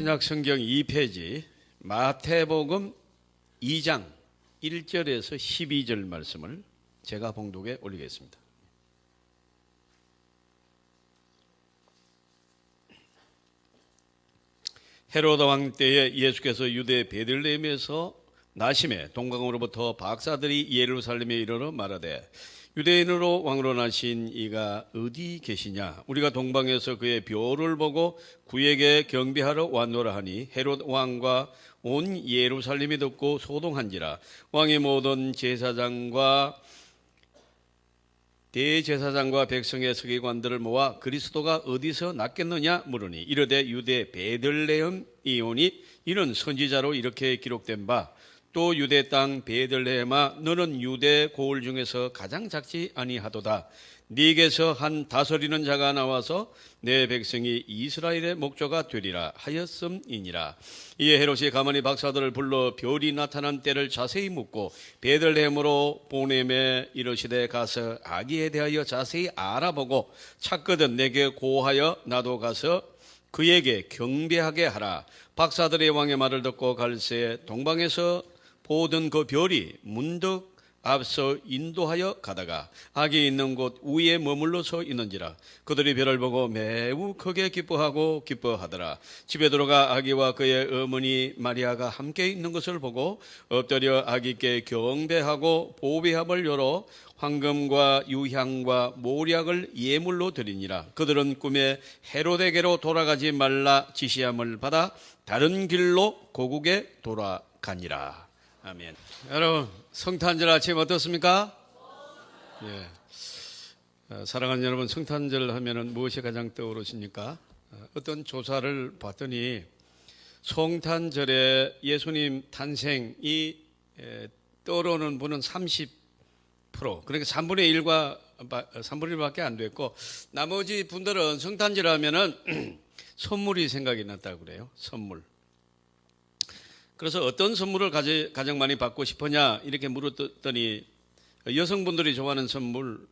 신약성경 2페이지 마태복음 2장 1절에서 12절 말씀을 제가 봉독에 올리겠습니다. 헤로드 왕 때에 예수께서 유대 베들레헴에서 나심에 동방으로부터 박사들이 예루살렘에 이르러 말하되 유대인으로 왕으로 나신 이가 어디 계시냐? 우리가 동방에서 그의 묘를 보고 그에게 경배하러 왔노라 하니 헤롯 왕과 온 예루살렘이 듣고 소동한지라. 왕의 모든 제사장과 대제사장과 백성의 서기관들을 모아 그리스도가 어디서 났겠느냐 물으니 이르되 유대 베들레헴이오니 이는 선지자로 이렇게 기록된 바 또 유대 땅 베들레헴아 너는 유대 고을 중에서 가장 작지 아니하도다. 네게서 한 다스리는 자가 나와서 내 백성이 이스라엘의 목조가 되리라 하였음이니라. 이에 헤롯이 가만히 박사들을 불러 별이 나타난 때를 자세히 묻고 베들레헴으로 보내매 이르시되 가서 아기에 대하여 자세히 알아보고 찾거든 내게 고하여 나도 가서 그에게 경배하게 하라. 박사들의 왕의 말을 듣고 갈새 동방에서 보던 그 별이 문득 앞서 인도하여 가다가 아기 있는 곳 위에 머물러 서 있는지라. 그들이 별을 보고 매우 크게 기뻐하더라. 집에 들어가 아기와 그의 어머니 마리아가 함께 있는 것을 보고 엎드려 아기께 경배하고 보배함을 열어 황금과 유향과 모략을 예물로 드리니라. 그들은 꿈에 헤롯에게로 돌아가지 말라 지시함을 받아 다른 길로 고국에 돌아가니라. 아멘. 여러분 성탄절 아침 어떻습니까? 사랑하는 여러분, 성탄절 하면은 무엇이 가장 떠오르십니까? 어떤 조사를 봤더니 성탄절에 예수님 탄생이 떠오르는 분은 30%, 그러니까 3분의 1밖에 안 됐고 나머지 분들은 성탄절 하면은 선물이 생각이 났다고 그래요. 선물. 그래서 어떤 선물을 가장 많이 받고 싶으냐 이렇게 물었더니 여성분들이 좋아하는 선물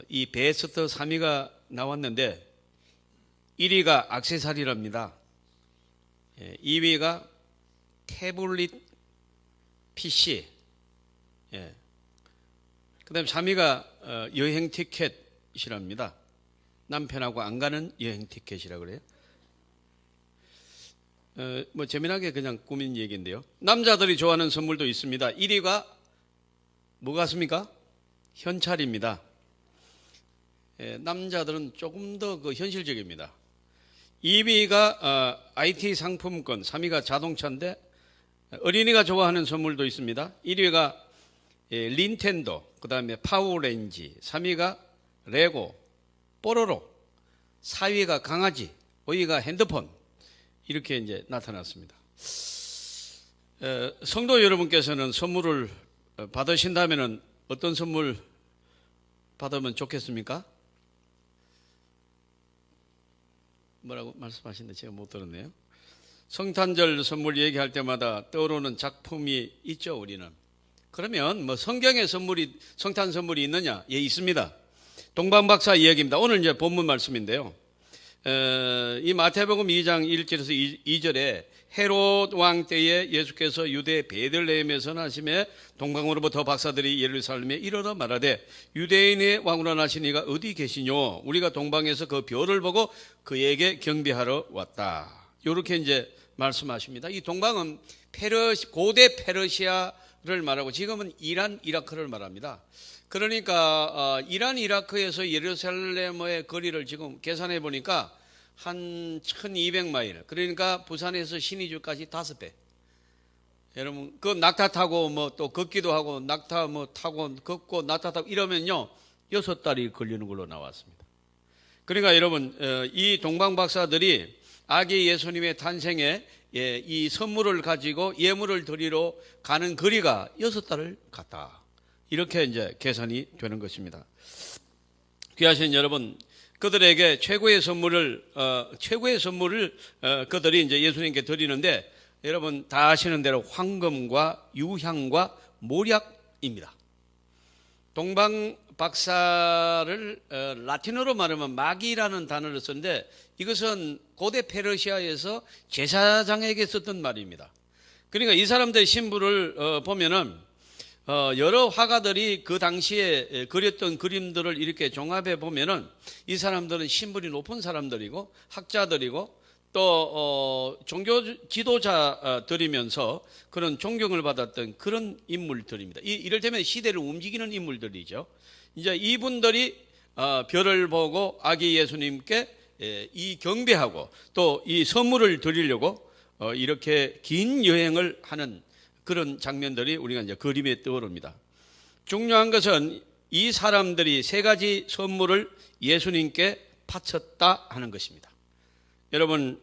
이 베스트 3위가 나왔는데 1위가 액세서리랍니다. 2위가 태블릿 PC, 그 다음에 3위가 여행 티켓이랍니다. 남편하고 안 가는 여행 티켓이라고 그래요. 뭐 재미나게 그냥 꾸민 얘기인데요. 남자들이 좋아하는 선물도 있습니다. 1위가 뭐 같습니까? 현찰입니다. 남자들은 조금 더 그 현실적입니다. 2위가 IT 상품권, 3위가 자동차인데 어린이가 좋아하는 선물도 있습니다. 1위가 닌텐도, 그 다음에 파워레인지, 3위가 레고, 뽀로로, 4위가 강아지, 5위가 핸드폰. 이렇게 이제 나타났습니다. 성도 여러분께서는 선물을 받으신다면 어떤 선물 받으면 좋겠습니까? 뭐라고 말씀하시는데 제가 못 들었네요. 성탄절 선물 얘기할 때마다 떠오르는 작품이 있죠, 우리는. 그러면 뭐 성경에 성탄 선물이 있느냐? 예, 있습니다. 동방박사 이야기입니다. 오늘 이제 본문 말씀인데요. 이 마태복음 2장 1절에서 2절에 헤롯 왕 때에 예수께서 유대 베들레헴에서 나심에 동방으로부터 박사들이 예루살렘에 이르러 말하되 유대인의 왕으로 나신 이가 어디 계시뇨? 우리가 동방에서 그 별을 보고 그에게 경배하러 왔다. 이렇게 이제 말씀하십니다. 이 동방은 고대 페르시아를 말하고 지금은 이란, 이라크를 말합니다. 그러니까 이란, 이라크에서 예루살렘의 거리를 지금 계산해 보니까 한 1200마일, 그러니까 부산에서 신의주까지 5배. 여러분 그 낙타 타고 뭐 또 걷기도 하고 낙타 뭐 타고 걷고 낙타 타고 이러면요 6달이 걸리는 걸로 나왔습니다. 그러니까 여러분 이 동방 박사들이 아기 예수님의 탄생에 이 선물을 가지고 예물을 드리러 가는 거리가 6달을 갔다. 이렇게 이제 계산이 되는 것입니다. 귀하신 여러분, 그들에게 최고의 선물을 그들이 이제 예수님께 드리는데 여러분 다 아시는 대로 황금과 유향과 모략입니다. 동방 박사를 라틴어로 말하면 마기라는 단어를 썼는데 이것은 고대 페르시아에서 제사장에게 썼던 말입니다. 그러니까 이 사람들의 신부를 보면은 여러 화가들이 그 당시에 그렸던 그림들을 이렇게 종합해 보면은 이 사람들은 신분이 높은 사람들이고 학자들이고 또 종교 지도자들이면서 그런 존경을 받았던 그런 인물들입니다. 이를테면 시대를 움직이는 인물들이죠. 이제 이분들이 별을 보고 아기 예수님께 이 경배하고 또 이 선물을 드리려고 이렇게 긴 여행을 하는 그런 장면들이 우리가 이제 그림에 떠오릅니다. 중요한 것은 이 사람들이 세 가지 선물을 예수님께 바쳤다 하는 것입니다. 여러분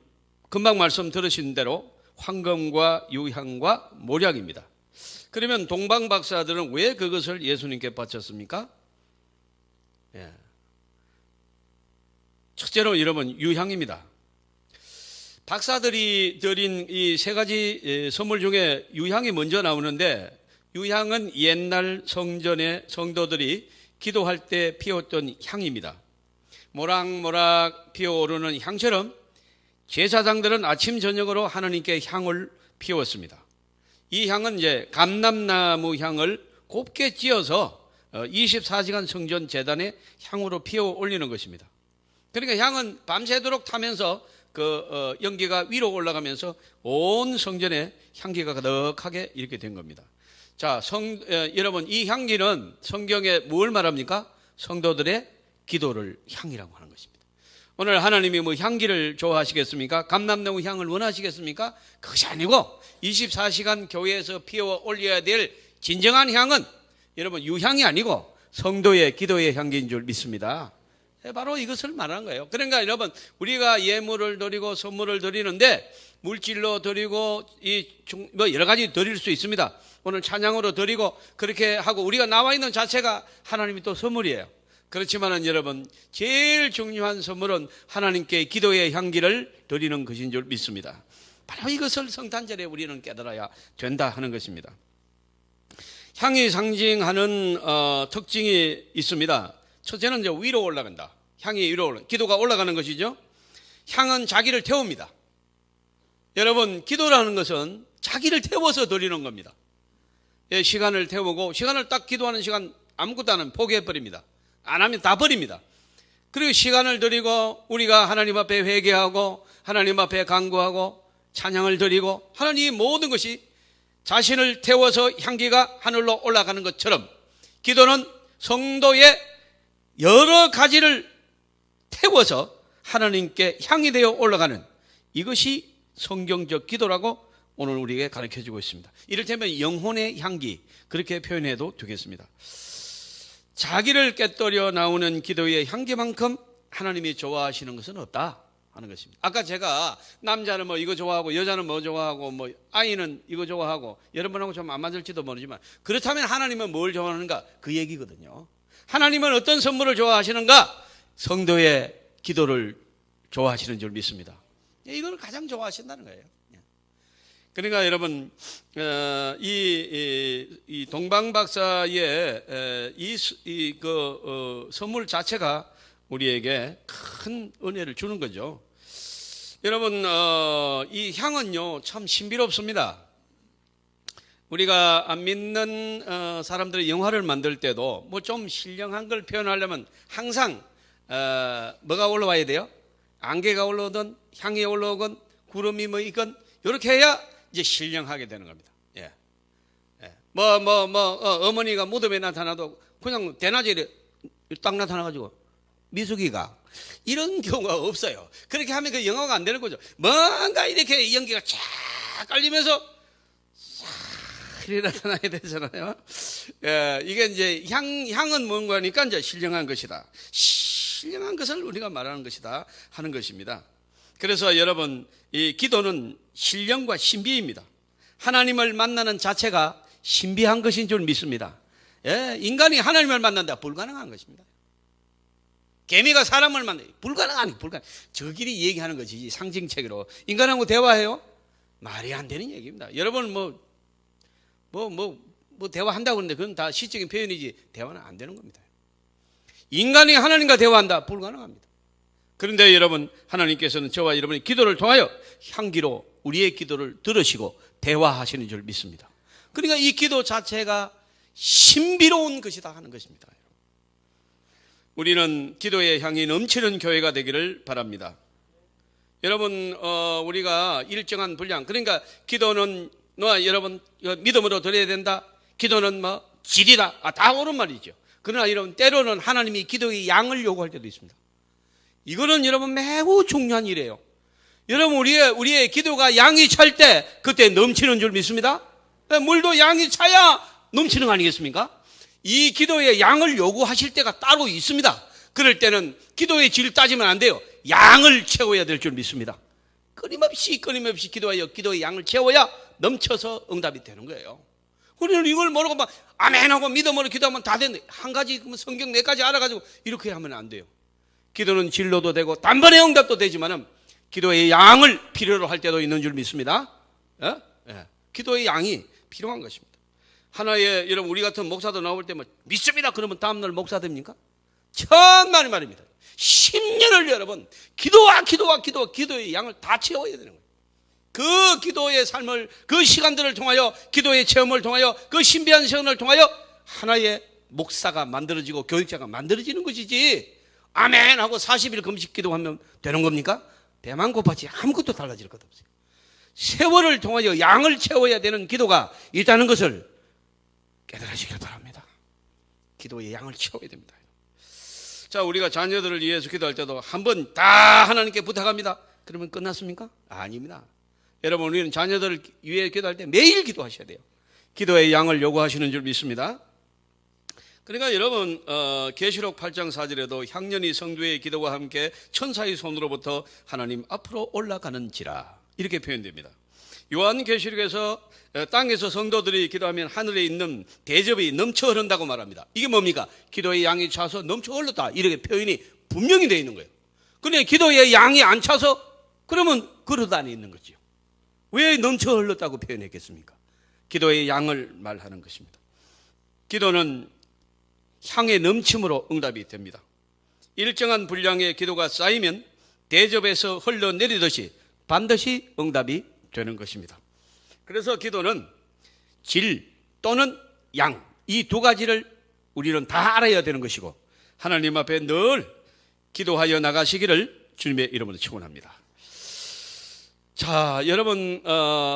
금방 말씀 들으신 대로 황금과 유향과 모략입니다. 그러면 동방 박사들은 왜 그것을 예수님께 바쳤습니까? 첫째로 여러분 유향입니다. 박사들이 드린 이 세 가지 선물 중에 유향이 먼저 나오는데 유향은 옛날 성전의 성도들이 기도할 때 피웠던 향입니다. 모락모락 피어오르는 향처럼 제사장들은 아침 저녁으로 하나님께 향을 피웠습니다. 이 향은 이제 감람나무 향을 곱게 찧어서 24시간 성전 제단에 향으로 피워 올리는 것입니다. 그러니까 향은 밤새도록 타면서 그 연기가 위로 올라가면서 온 성전에 향기가 가득하게 이렇게 된 겁니다. 자, 여러분 이 향기는 성경에 뭘 말합니까? 성도들의 기도를 향이라고 하는 것입니다. 오늘 하나님이 뭐 향기를 좋아하시겠습니까? 감람나무 향을 원하시겠습니까? 그것이 아니고 24시간 교회에서 피워 올려야 될 진정한 향은 여러분 유향이 아니고 성도의 기도의 향기인 줄 믿습니다. 바로 이것을 말하는 거예요. 그러니까 여러분 우리가 예물을 드리고 선물을 드리는데 물질로 드리고 뭐 여러 가지 드릴 수 있습니다. 오늘 찬양으로 드리고 그렇게 하고 우리가 나와 있는 자체가 하나님이 또 선물이에요. 그렇지만은 여러분 제일 중요한 선물은 하나님께 기도의 향기를 드리는 것인 줄 믿습니다. 바로 이것을 성탄절에 우리는 깨달아야 된다 하는 것입니다. 향이 상징하는 특징이 있습니다. 첫째는 이제 위로 올라간다. 향이 위로 올라, 기도가 올라가는 것이죠. 향은 자기를 태웁니다. 여러분, 기도라는 것은 자기를 태워서 드리는 겁니다. 시간을 태우고, 시간을 딱 기도하는 시간 아무것도 안 하면 포기해버립니다. 안 하면 다 버립니다. 그리고 시간을 드리고, 우리가 하나님 앞에 회개하고, 하나님 앞에 간구하고, 찬양을 드리고, 하나님의 모든 것이 자신을 태워서 향기가 하늘로 올라가는 것처럼, 기도는 성도의 여러 가지를 태워서 하나님께 향이 되어 올라가는 이것이 성경적 기도라고 오늘 우리에게 가르쳐주고 있습니다. 이를테면 영혼의 향기 그렇게 표현해도 되겠습니다. 자기를 깨뜨려 나오는 기도의 향기만큼 하나님이 좋아하시는 것은 없다 하는 것입니다. 아까 제가 남자는 뭐 이거 좋아하고 여자는 뭐 좋아하고 뭐 아이는 이거 좋아하고 여러분하고 좀 안 맞을지도 모르지만 그렇다면 하나님은 뭘 좋아하는가 그 얘기거든요. 하나님은 어떤 선물을 좋아하시는가? 성도의 기도를 좋아하시는 줄 믿습니다. 이걸 가장 좋아하신다는 거예요. 그러니까 여러분 이 동방 박사의 선물 자체가 우리에게 큰 은혜를 주는 거죠. 여러분 이 향은요 참 신비롭습니다. 우리가 안 믿는 사람들의 영화를 만들 때도 뭐 좀 신령한 걸 표현하려면 항상 뭐가 올라와야 돼요? 안개가 올라오든 향이 올라오건 구름이 뭐 있건 이렇게 해야 이제 신령하게 되는 겁니다. 예. 어머니가 무덤에 나타나도 그냥 대낮에 딱 나타나가지고 미숙이가 이런 경우가 없어요. 그렇게 하면 그 영화가 안 되는 거죠. 뭔가 이렇게 연기가 쫙 깔리면서 나타나야 되잖아요. 이게 이제 향은 뭔가니까 이제 신령한 것이다. 신령한 것을 우리가 말하는 것이다 하는 것입니다. 그래서 여러분 이 기도는 신령과 신비입니다. 하나님을 만나는 자체가 신비한 것인 줄 믿습니다. 인간이 하나님을 만난다 불가능한 것입니다. 개미가 사람을 만나 불가능. 저 길이 얘기하는 것이지 상징책으로 인간하고 대화해요? 말이 안 되는 얘기입니다. 여러분 뭐 대화한다고 그러는데 그건 다 시적인 표현이지 대화는 안 되는 겁니다. 인간이 하나님과 대화한다? 불가능합니다. 그런데 여러분, 하나님께서는 저와 여러분의 기도를 통하여 향기로 우리의 기도를 들으시고 대화하시는 줄 믿습니다. 그러니까 이 기도 자체가 신비로운 것이다 하는 것입니다. 우리는 기도의 향이 넘치는 교회가 되기를 바랍니다. 여러분, 우리가 일정한 분량, 그러니까 기도는 여러분 믿음으로 드려야 된다. 기도는 질이다. 다 옳은 말이죠. 그러나 여러분, 때로는 하나님이 기도의 양을 요구할 때도 있습니다. 이거는 여러분 매우 중요한 일이에요. 여러분, 우리의 기도가 양이 찰 때 그때 넘치는 줄 믿습니다. 물도 양이 차야 넘치는 거 아니겠습니까? 이 기도의 양을 요구하실 때가 따로 있습니다. 그럴 때는 기도의 질 따지면 안 돼요. 양을 채워야 될 줄 믿습니다. 끊임없이 기도하여 기도의 양을 채워야 넘쳐서 응답이 되는 거예요. 우리는 이걸 모르고 아멘하고 믿음으로 기도하면 다 되는데, 한 가지 성경 4가지 알아가지고 이렇게 하면 안 돼요. 기도는 진로도 되고 단번에 응답도 되지만은 기도의 양을 필요로 할 때도 있는 줄 믿습니다. 기도의 양이 필요한 것입니다. 하나의, 여러분, 우리 같은 목사도 나올 때 믿습니다 그러면 다음날 목사 됩니까? 천만의 말입니다. 10년을 여러분 기도의 양을 다 채워야 되는 거예요. 그 기도의 삶을, 그 시간들을 통하여, 기도의 체험을 통하여, 그 신비한 시간을 통하여 하나의 목사가 만들어지고 교육자가 만들어지는 것이지, 아멘 하고 40일 금식 기도하면 되는 겁니까? 배만 고팠지 아무것도 달라질 것 없어요. 세월을 통하여 양을 채워야 되는 기도가 있다는 것을 깨달으시길 바랍니다. 기도의 양을 채워야 됩니다. 자, 우리가 자녀들을 위해서 기도할 때도 한번 다 하나님께 부탁합니다. 그러면 끝났습니까? 아닙니다. 여러분, 우리는 자녀들을 위해 기도할 때 매일 기도하셔야 돼요. 기도의 양을 요구하시는 줄 믿습니다. 그러니까 여러분, 계시록 8장 4절에도 향년이 성도의 기도와 함께 천사의 손으로부터 하나님 앞으로 올라가는지라, 이렇게 표현됩니다. 요한계시록에서 땅에서 성도들이 기도하면 하늘에 있는 대접이 넘쳐 흐른다고 말합니다. 이게 뭡니까? 기도의 양이 차서 넘쳐 흘렀다, 이렇게 표현이 분명히 되어 있는 거예요. 그런데 기도의 양이 안 차서 그러면 그릇 안에 있는 거죠. 왜 넘쳐 흘렀다고 표현했겠습니까? 기도의 양을 말하는 것입니다. 기도는 향의 넘침으로 응답이 됩니다. 일정한 분량의 기도가 쌓이면 대접에서 흘러내리듯이 반드시 응답이 되는 것입니다. 그래서 기도는 질 또는 양, 이 두 가지를 우리는 다 알아야 되는 것이고, 하나님 앞에 늘 기도하여 나가시기를 주님의 이름으로 축원합니다. 자, 여러분,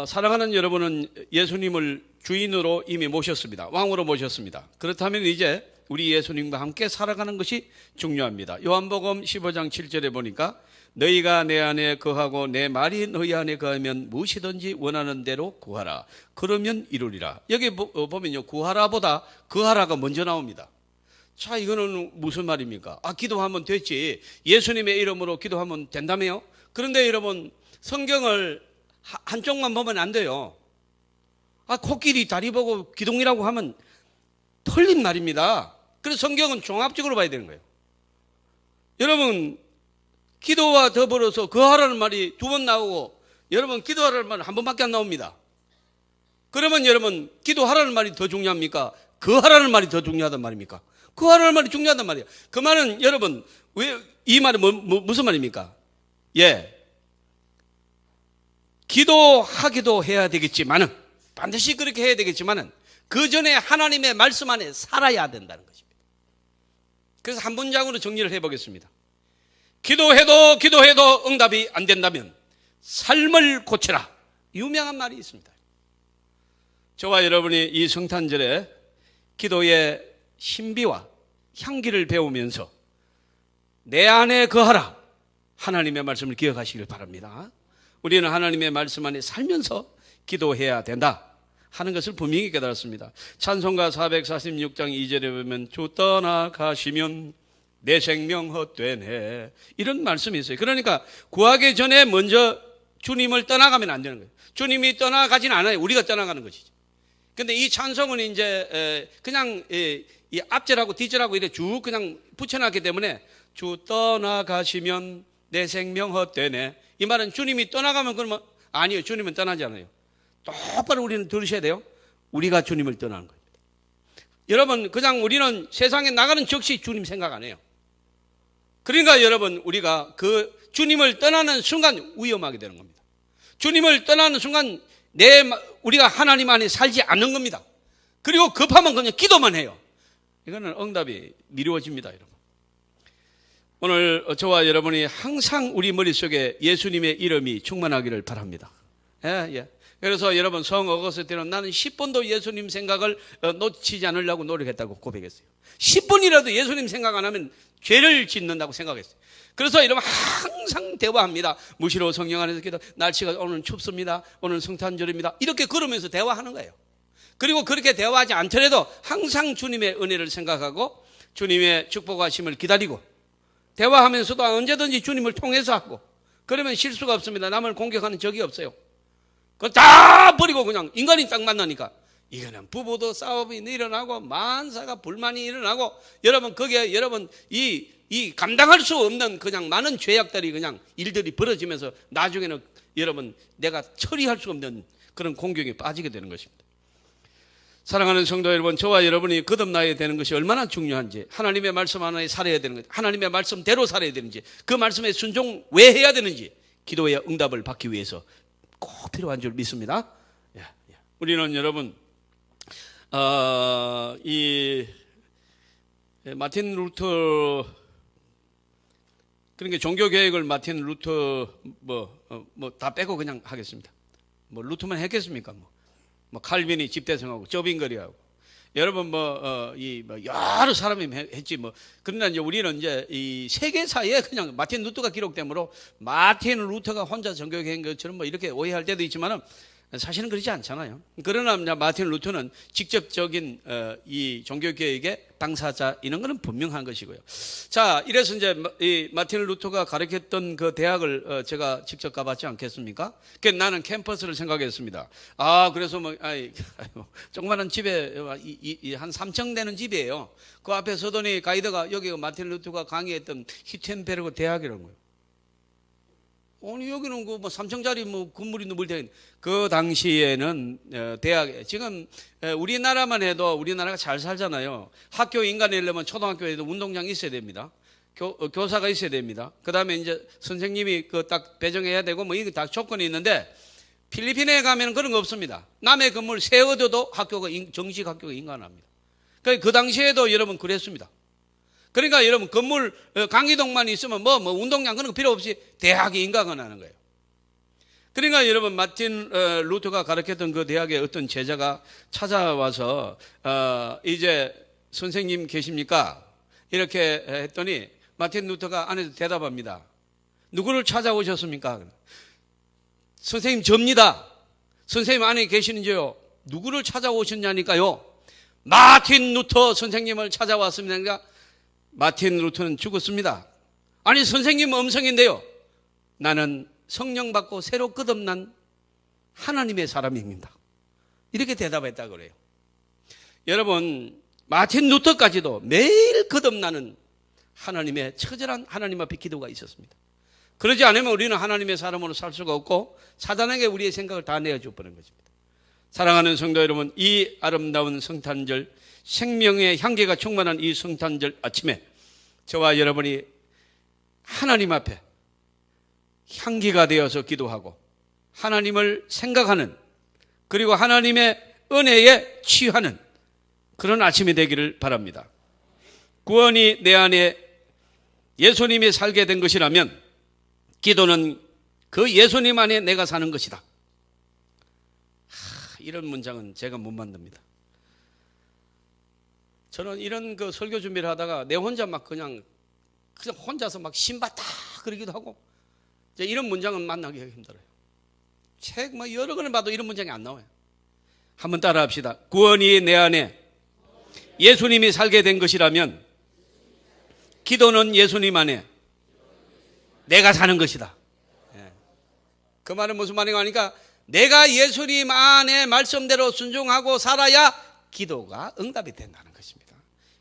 사랑하는 여러분은 예수님을 주인으로 이미 모셨습니다. 왕으로 모셨습니다. 그렇다면 이제 우리 예수님과 함께 살아가는 것이 중요합니다. 요한복음 15장 7절에 보니까 너희가 내 안에 거하고 내 말이 너희 안에 거하면 무엇이든지 원하는 대로 구하라. 그러면 이루리라. 여기 보면요, 구하라보다 거하라가 먼저 나옵니다. 자, 이거는 무슨 말입니까? 기도하면 됐지. 예수님의 이름으로 기도하면 된다며요? 그런데 여러분, 성경을 한쪽만 보면 안 돼요. 코끼리 다리 보고 기둥이라고 하면 틀린 말입니다. 그래서 성경은 종합적으로 봐야 되는 거예요. 여러분, 기도와 더불어서 거하라는 말이 2번 나오고, 여러분, 기도하라는 말은 1번밖에 안 나옵니다. 그러면 여러분, 기도하라는 말이 더 중요합니까? 거하라는 말이 더 중요하단 말입니까? 거하라는 말이 중요하단 말이에요. 그 말은 여러분, 왜 이 말은 무슨 말입니까? 기도하기도 해야 되겠지만은, 반드시 그렇게 해야 되겠지만은, 그 전에 하나님의 말씀 안에 살아야 된다는 것입니다. 그래서 한 문장으로 정리를 해보겠습니다. 기도해도 응답이 안 된다면 삶을 고쳐라. 유명한 말이 있습니다. 저와 여러분이 이 성탄절에 기도의 신비와 향기를 배우면서 내 안에 거하라, 하나님의 말씀을 기억하시길 바랍니다. 우리는 하나님의 말씀 안에 살면서 기도해야 된다 하는 것을 분명히 깨달았습니다. 찬송가 446장 2절에 보면 주 떠나가시면 내 생명 헛되네, 이런 말씀이 있어요. 그러니까 구하기 전에 먼저 주님을 떠나가면 안 되는 거예요. 주님이 떠나가진 않아요. 우리가 떠나가는 것이죠. 근데 이 찬송은 이제 그냥 이 앞절하고 뒷절하고 이렇게 쭉 그냥 붙여놨기 때문에 주 떠나가시면 내 생명 헛되네, 이 말은 주님이 떠나가면 그러면 아니요, 주님은 떠나지 않아요. 똑바로 우리는 들으셔야 돼요. 우리가 주님을 떠나는 겁니다. 여러분 그냥 우리는 세상에 나가는 즉시 주님 생각 안 해요. 그러니까 여러분 우리가 그 주님을 떠나는 순간 위험하게 되는 겁니다. 주님을 떠나는 순간 우리가 하나님 안에 살지 않는 겁니다. 그리고 급하면 그냥 기도만 해요. 이거는 응답이 미루어집니다, 여러분. 오늘 저와 여러분이 항상 우리 머릿속에 예수님의 이름이 충만하기를 바랍니다. 예. 그래서 여러분 성 어거스틴은 나는 10분도 예수님 생각을 놓치지 않으려고 노력했다고 고백했어요. 10분이라도 예수님 생각 안 하면 죄를 짓는다고 생각했어요. 그래서 여러분 항상 대화합니다. 무시로 성령 안에서 기도, 날씨가 오늘 춥습니다. 오늘 성탄절입니다. 이렇게 걸으면서 대화하는 거예요. 그리고 그렇게 대화하지 않더라도 항상 주님의 은혜를 생각하고 주님의 축복하심을 기다리고 대화하면서도 언제든지 주님을 통해서 하고 그러면 실수가 없습니다. 남을 공격하는 적이 없어요. 그거 다 버리고 그냥 인간이 딱 만나니까 이거는 부부도 싸움이 일어나고 만사가 불만이 일어나고 여러분 거기에 여러분 이 감당할 수 없는 그냥 많은 죄악들이 그냥 일들이 벌어지면서 나중에는 여러분 내가 처리할 수 없는 그런 공격에 빠지게 되는 것입니다. 사랑하는 성도 여러분, 저와 여러분이 거듭나야 되는 것이 얼마나 중요한지, 하나님의 말씀 하나에 살아야 되는 것인지, 하나님의 말씀대로 살아야 되는지, 그 말씀에 순종 왜 해야 되는지 기도의 응답을 받기 위해서 꼭 필요한 줄 믿습니다. 우리는 여러분 이 마틴 루터, 그러니까 종교 개혁을 마틴 루터 뭐 다 빼고 그냥 하겠습니다. 뭐 루터만 했겠습니까? 뭐 칼빈이 집대성하고 저빙거리하고 여러분 여러 사람이 했지 뭐. 그러나 이제 우리는 이제 이 세계사에 그냥 마틴 루터가 기록되므로 마틴 루터가 혼자 종교개혁한 것처럼 뭐 이렇게 오해할 때도 있지만은 사실은 그렇지 않잖아요. 그러나 마틴 루터는 직접적인 이 종교개혁의 당사자 이런 것은 분명한 것이고요. 자, 이래서 이제 이 마틴 루터가 가르쳤던 그 대학을 제가 직접 가봤지 않겠습니까? 그래서 나는 캠퍼스를 생각했습니다. 그래서 조그마한 집에 한 3층 되는 집이에요. 그 앞에 서더니 가이드가 여기가 마틴 루터가 강의했던 히텐베르그 대학이라는 거예요. 아니 여기는 그 3층짜리 건물이 누물대. 그 당시에는 대학, 지금 우리나라만 해도 우리나라가 잘 살잖아요. 학교 인간이려면 초등학교에도 운동장이 있어야 됩니다. 교사가 있어야 됩니다. 그 다음에 이제 선생님이 그 딱 배정해야 되고 뭐 이게 다 조건이 있는데 필리핀에 가면 그런 거 없습니다. 남의 건물 세워둬도 학교가 정식 학교가 인간합니다. 그러니까 그 당시에도 여러분 그랬습니다. 그러니까 여러분 건물 강의동만 있으면 뭐 운동장 그런 거 필요 없이 대학이 인간화하는 거예요. 그러니까 여러분 마틴 루터가 가르쳤던 그 대학에 어떤 제자가 찾아와서 이제 선생님 계십니까? 이렇게 했더니 마틴 루터가 안에서 대답합니다. 누구를 찾아오셨습니까? 선생님 접니다. 선생님 안에 계시는지요? 누구를 찾아오셨냐니까요? 마틴 루터 선생님을 찾아왔습니다. 그러니까 마틴 루터는 죽었습니다. 아니 선생님 음성인데요. 나는 성령 받고 새로 거듭난 하나님의 사람입니다. 이렇게 대답했다 그래요. 여러분 마틴 루터까지도 매일 거듭나는 하나님의 처절한 하나님 앞에 기도가 있었습니다. 그러지 않으면 우리는 하나님의 사람으로 살 수가 없고 사단에게 우리의 생각을 다 내어줘 버리는 것입니다. 사랑하는 성도 여러분, 이 아름다운 성탄절, 생명의 향기가 충만한 이 성탄절 아침에 저와 여러분이 하나님 앞에 향기가 되어서 기도하고 하나님을 생각하는, 그리고 하나님의 은혜에 취하는 그런 아침이 되기를 바랍니다. 구원이 내 안에 예수님이 살게 된 것이라면 기도는 그 예수님 안에 내가 사는 것이다. 이런 문장은 제가 못 만듭니다. 저는 이런 그 설교 준비를 하다가 내 혼자 막 그냥 혼자서 막 신받다 그러기도 하고, 이런 문장은 만나기가 힘들어요. 책 뭐 여러 권을 봐도 이런 문장이 안 나와요. 한번 따라 합시다. 구원이 내 안에 예수님이 살게 된 것이라면 기도는 예수님 안에 내가 사는 것이다. 그 말은 무슨 말인가 하니까 내가 예수님 안에 말씀대로 순종하고 살아야 기도가 응답이 된다는 것입니다.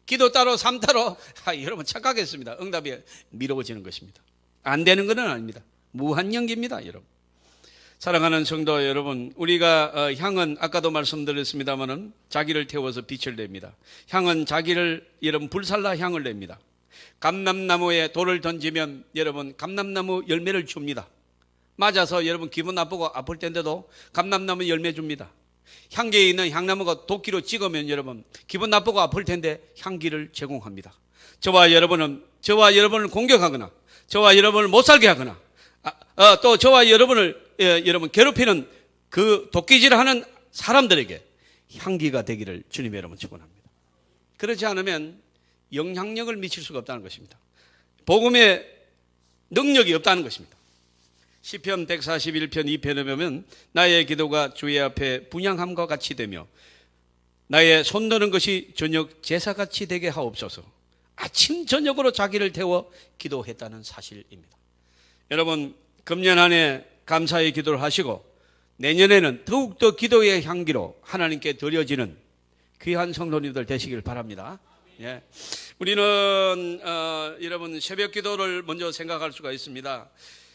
기도 따로 삶 따로 여러분 착각했습니다. 응답이 미뤄지는 것입니다. 안 되는 것은 아닙니다. 무한연기입니다, 여러분. 사랑하는 성도 여러분, 우리가 향은 아까도 말씀드렸습니다마는 자기를 태워서 빛을 냅니다. 향은 자기를 여러분 불살라 향을 냅니다. 감람나무에 돌을 던지면 여러분 감람나무 열매를 줍니다. 맞아서 여러분 기분 나쁘고 아플 텐데도 감람나무 열매 줍니다. 향기에 있는 향나무가 도끼로 찍으면 여러분 기분 나쁘고 아플 텐데 향기를 제공합니다. 저와 여러분을 공격하거나 저와 여러분을 못 살게 하거나 또 저와 여러분을 여러분 괴롭히는 그 도끼질하는 사람들에게 향기가 되기를 주님 여러분 축원합니다. 그렇지 않으면 영향력을 미칠 수가 없다는 것입니다. 복음의 능력이 없다는 것입니다. 시편 141편 2편에 보면 나의 기도가 주의 앞에 분향함과 같이 되며 나의 손드는 것이 저녁 제사같이 되게 하옵소서. 아침 저녁으로 자기를 태워 기도했다는 사실입니다. 여러분 금년 한 해 감사의 기도를 하시고 내년에는 더욱더 기도의 향기로 하나님께 드려지는 귀한 성도님들 되시길 바랍니다. 예. 우리는 여러분 새벽 기도를 먼저 생각할 수가 있습니다.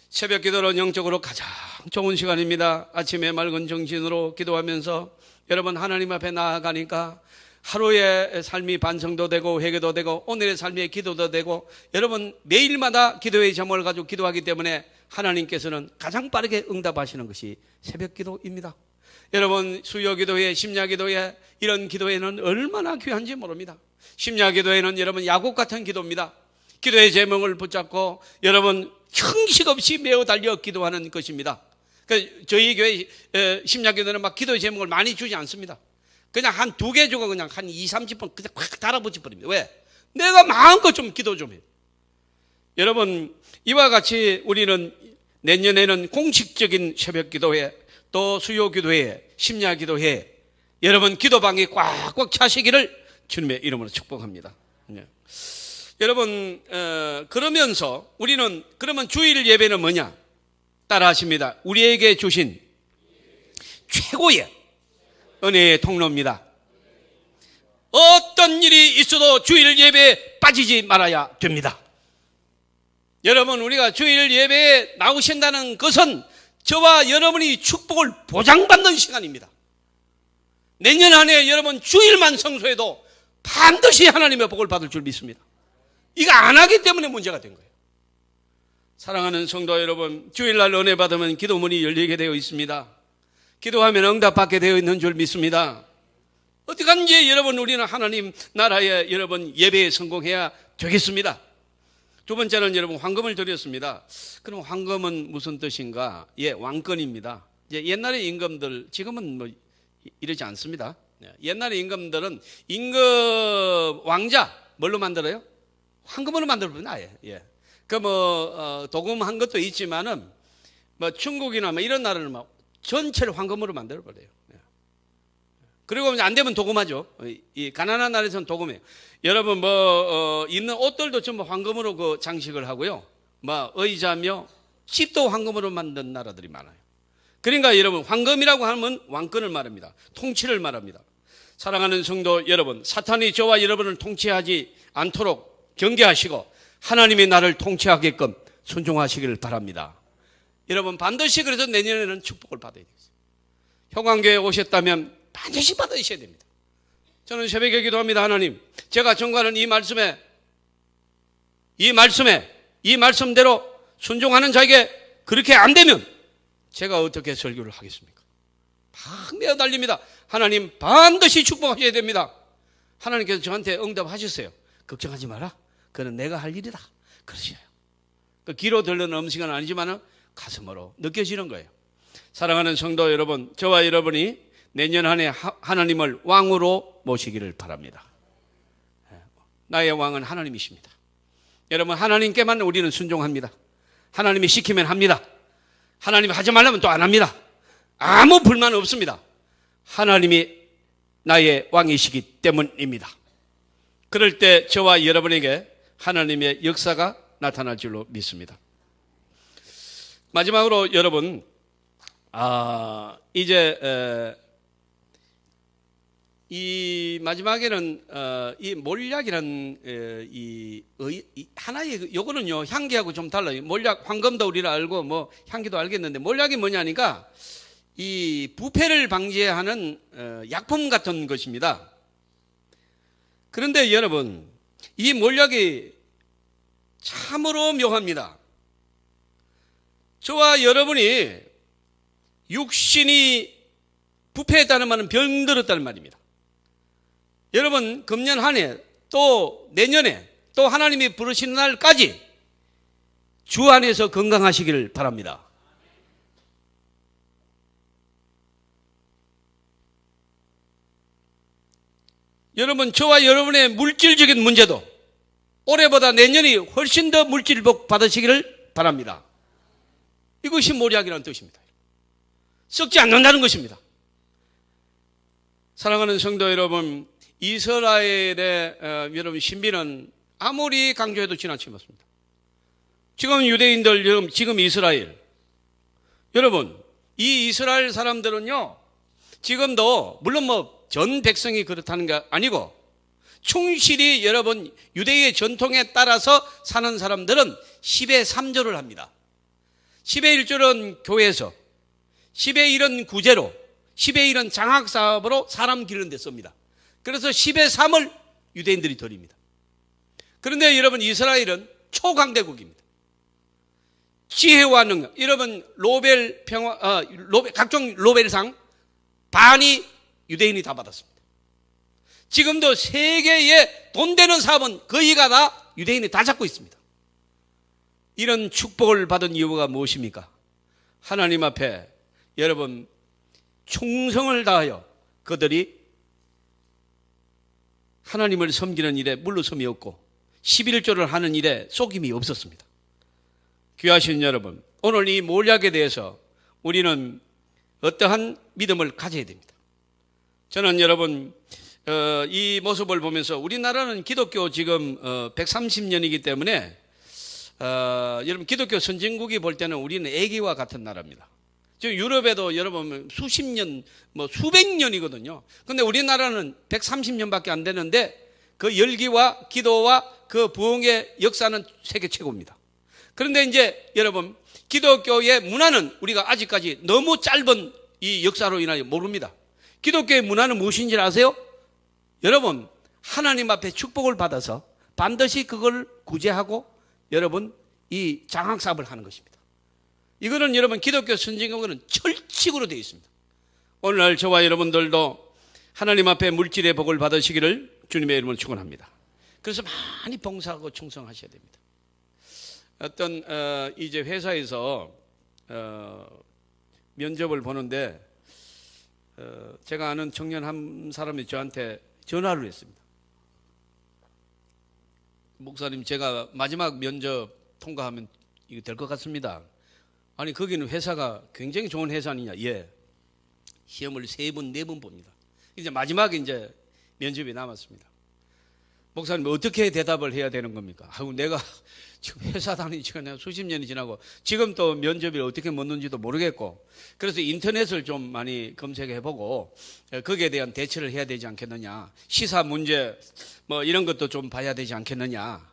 새벽 기도는 영적으로 가장 좋은 시간입니다. 아침에 맑은 정신으로 기도하면서 여러분 하나님 앞에 나아가니까 하루의 삶이 반성도 되고 회개도 되고 오늘의 삶의 기도도 되고 여러분 매일마다 기도의 제목을 가지고 기도하기 때문에 하나님께서는 가장 빠르게 응답하시는 것이 새벽 기도입니다. 여러분 수요 기도회, 심야 기도회 이런 기도회는 얼마나 귀한지 모릅니다. 심야 기도회는 여러분 야곱 같은 기도입니다. 기도의 제목을 붙잡고 여러분 형식 없이 매어 달려 기도하는 것입니다. 그러니까 저희 교회 심야 기도는 막 기도의 제목을 많이 주지 않습니다. 그냥 한 2개 주고 그냥 한 20-30번 그냥 확 달아붙여 버립니다. 왜? 내가 마음껏 좀 기도 좀 해요. 여러분 이와 같이 우리는 내년에는 공식적인 새벽 기도회 또 수요 기도회 심야 기도회 여러분 기도방이 꽉꽉 차시기를 주님의 이름으로 축복합니다. 네. 여러분 그러면서 우리는 그러면 주일 예배는 뭐냐? 따라 하십니다. 우리에게 주신 최고의 은혜의 통로입니다. 어떤 일이 있어도 주일 예배에 빠지지 말아야 됩니다. 여러분 우리가 주일 예배에 나오신다는 것은 저와 여러분이 축복을 보장받는 시간입니다. 내년 한 해 여러분 주일만 성수해도 반드시 하나님의 복을 받을 줄 믿습니다. 이거 안 하기 때문에 문제가 된 거예요. 사랑하는 성도 여러분, 주일날 은혜 받으면 기도문이 열리게 되어 있습니다. 기도하면 응답받게 되어 있는 줄 믿습니다. 어떻게든지 여러분 우리는 하나님 나라에 여러분 예배에 성공해야 되겠습니다. 두 번째는 여러분 황금을 드렸습니다. 그럼 황금은 무슨 뜻인가? 예, 왕권입니다. 옛날의 임금들 지금은 뭐 이러지 않습니다. 옛날의 임금들은 임금 왕자 뭘로 만들어요? 황금으로 만들면 아예. 예. 그 도금한 것도 있지만은 뭐 중국이나 뭐 이런 나라는 막 전체를 황금으로 만들어 버려요. 예. 그리고 안 되면 도금하죠. 이 가난한 나라에서는 도금해요. 여러분 입는 옷들도 전부 황금으로 그 장식을 하고요. 뭐 의자며 집도 황금으로 만든 나라들이 많아요. 그러니까 여러분 황금이라고 하면 왕권을 말합니다. 통치를 말합니다. 사랑하는 성도 여러분, 사탄이 저와 여러분을 통치하지 않도록 경계하시고 하나님이 나를 통치하게끔 순종하시기를 바랍니다. 여러분 반드시 그래서 내년에는 축복을 받아야 되겠어요. 효광교회에 오셨다면 반드시 받으셔야 됩니다. 저는 새벽에 기도합니다. 하나님, 제가 전가하는 이 말씀대로 순종하는 자에게 그렇게 안 되면 제가 어떻게 설교를 하겠습니까? 막 매어 달립니다. 하나님 반드시 축복하셔야 됩니다. 하나님께서 저한테 응답하셨어요. 걱정하지 마라. 그건 내가 할 일이다. 그러셔요. 그 귀로 들리는 음식은 아니지만 가슴으로 느껴지는 거예요. 사랑하는 성도 여러분, 저와 여러분이 내년 한 해 하나님을 왕으로 모시기를 바랍니다. 나의 왕은 하나님이십니다. 여러분 하나님께만 우리는 순종합니다. 하나님이 시키면 합니다. 하나님이 하지 말라면 또 안 합니다. 아무 불만 없습니다. 하나님이 나의 왕이시기 때문입니다. 그럴 때 저와 여러분에게 하나님의 역사가 나타날 줄로 믿습니다. 마지막으로 여러분 이제 이 마지막에는 이 몰약이라는 하나의 요거는요 향기하고 좀 달라요. 몰약 황금도 우리가 알고 뭐 향기도 알겠는데 몰약이 뭐냐니까 이 부패를 방지하는 약품 같은 것입니다. 그런데 여러분 이 몰약이 참으로 묘합니다. 저와 여러분이 육신이 부패했다는 말은 병들었다는 말입니다. 여러분 금년 한 해 또 내년에 또 하나님이 부르시는 날까지 주 안에서 건강하시길 바랍니다. 여러분 저와 여러분의 물질적인 문제도 올해보다 내년이 훨씬 더 물질복 받으시기를 바랍니다. 이것이 몰약이라는 뜻입니다. 썩지 않는다는 것입니다. 사랑하는 성도 여러분, 이스라엘의 여러분 신비는 아무리 강조해도 지나치지 않습니다. 지금 유대인들, 지금 이스라엘, 여러분 이 이스라엘 사람들은요 지금도 물론 뭐 전 백성이 그렇다는 게 아니고 충실히 여러분 유대의 전통에 따라서 사는 사람들은 10의 3조를 합니다. 10의 1조는 교회에서, 10의 1은 구제로, 10의 1은 장학사업으로 사람 기르는 데 씁니다. 그래서 10의 3을 유대인들이 드립니다. 그런데 여러분 이스라엘은 초강대국입니다. 지혜와 능력, 여러분 각종 로벨상 반이 유대인이 다 받았습니다. 지금도 세계에 돈 되는 사업은 거의가 다 유대인이 다 잡고 있습니다. 이런 축복을 받은 이유가 무엇입니까? 하나님 앞에 여러분 충성을 다하여 그들이 하나님을 섬기는 일에 물러섬이 없고 11조를 하는 일에 속임이 없었습니다. 귀하신 여러분, 오늘 이 몰약에 대해서 우리는 어떠한 믿음을 가져야 됩니다. 저는 여러분 이 모습을 보면서 우리나라는 기독교 지금 130년이기 때문에 여러분 기독교 선진국이 볼 때는 우리는 애기와 같은 나라입니다. 지금 유럽에도 여러분 수십 년, 뭐 수백 년이거든요. 근데 우리나라는 130년밖에 안 되는데 그 열기와 기도와 그 부흥의 역사는 세계 최고입니다. 그런데 이제 여러분 기독교의 문화는 우리가 아직까지 너무 짧은 이 역사로 인하여 모릅니다. 기독교의 문화는 무엇인지 아세요? 여러분 하나님 앞에 축복을 받아서 반드시 그걸 구제하고 여러분 이 장학사업을 하는 것입니다. 이거는 여러분 기독교 선진국은 철칙으로 되어 있습니다. 오늘날 저와 여러분들도 하나님 앞에 물질의 복을 받으시기를 주님의 이름으로 축원합니다. 그래서 많이 봉사하고 충성하셔야 됩니다. 어떤 이제 회사에서 면접을 보는데 제가 아는 청년 한 사람이 저한테 전화를 했습니다. 목사님 제가 마지막 면접 통과하면 이거 될 것 같습니다. 아니 거기는 회사가 굉장히 좋은 회사 아니냐. 예. 시험을 3번 4번 봅니다. 이제 마지막에 이제 면접이 남았습니다. 목사님 어떻게 대답을 해야 되는 겁니까? 아이고 내가 지금 회사 다닌 지가 내가 수십 년이 지나고 지금 또 면접을 어떻게 묻는지도 모르겠고 그래서 인터넷을 좀 많이 검색해보고 거기에 대한 대처를 해야 되지 않겠느냐. 시사 문제 뭐 이런 것도 좀 봐야 되지 않겠느냐.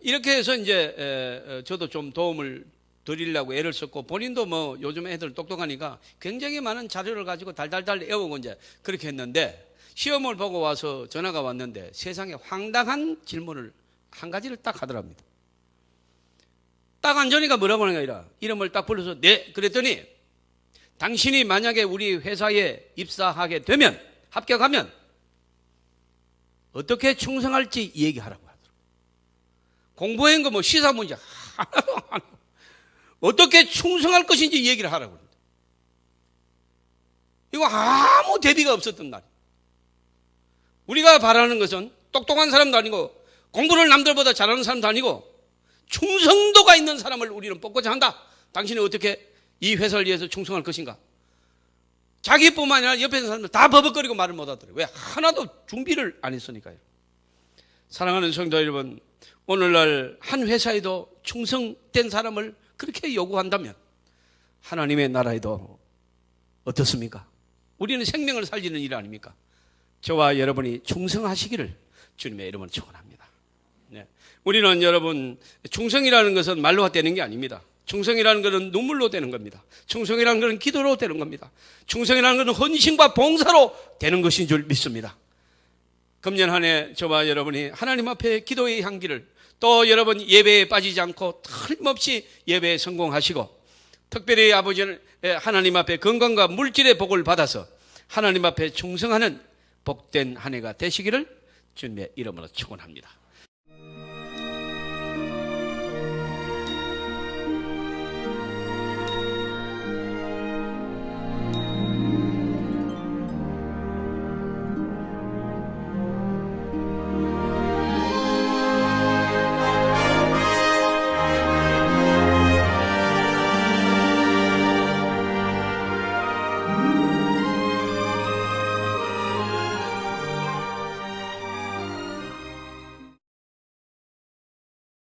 이렇게 해서 이제 저도 좀 도움을 드리려고 애를 썼고 본인도 뭐 요즘 애들 똑똑하니까 굉장히 많은 자료를 가지고 달달달 외우고 이제 그렇게 했는데 시험을 보고 와서 전화가 왔는데 세상에 황당한 질문을 한 가지를 딱 하더랍니다. 딱 앉으니까 뭐라고 하는 게 아니라 이름을 딱 불러서 네 그랬더니 당신이 만약에 우리 회사에 입사하게 되면 합격하면 어떻게 충성할지 얘기하라고 하더라고요. 공부한 거 뭐 시사 문제 하나도 안 하고 어떻게 충성할 것인지 얘기를 하라고 합니다. 이거 아무 대비가 없었던 날이에요. 우리가 바라는 것은 똑똑한 사람도 아니고 공부를 남들보다 잘하는 사람도 아니고 충성도가 있는 사람을 우리는 뽑고자 한다. 당신이 어떻게 이 회사를 위해서 충성할 것인가? 자기뿐만 아니라 옆에 있는 사람들 다 버벅거리고 말을 못하더래요. 왜? 하나도 준비를 안 했으니까요. 사랑하는 성도 여러분, 오늘날 한 회사에도 충성된 사람을 그렇게 요구한다면 하나님의 나라에도 어떻습니까? 우리는 생명을 살리는 일 아닙니까? 저와 여러분이 충성하시기를 주님의 이름으로 축원합니다. 네. 우리는 여러분 충성이라는 것은 말로 되는 게 아닙니다. 충성이라는 것은 눈물로 되는 겁니다. 충성이라는 것은 기도로 되는 겁니다. 충성이라는 것은 헌신과 봉사로 되는 것인 줄 믿습니다. 금년 한 해 저와 여러분이 하나님 앞에 기도의 향기를, 또 여러분 예배에 빠지지 않고 틀림없이 예배에 성공하시고, 특별히 아버지는 하나님 앞에 건강과 물질의 복을 받아서 하나님 앞에 충성하는 복된 한 해가 되시기를 주님의 이름으로 축원합니다.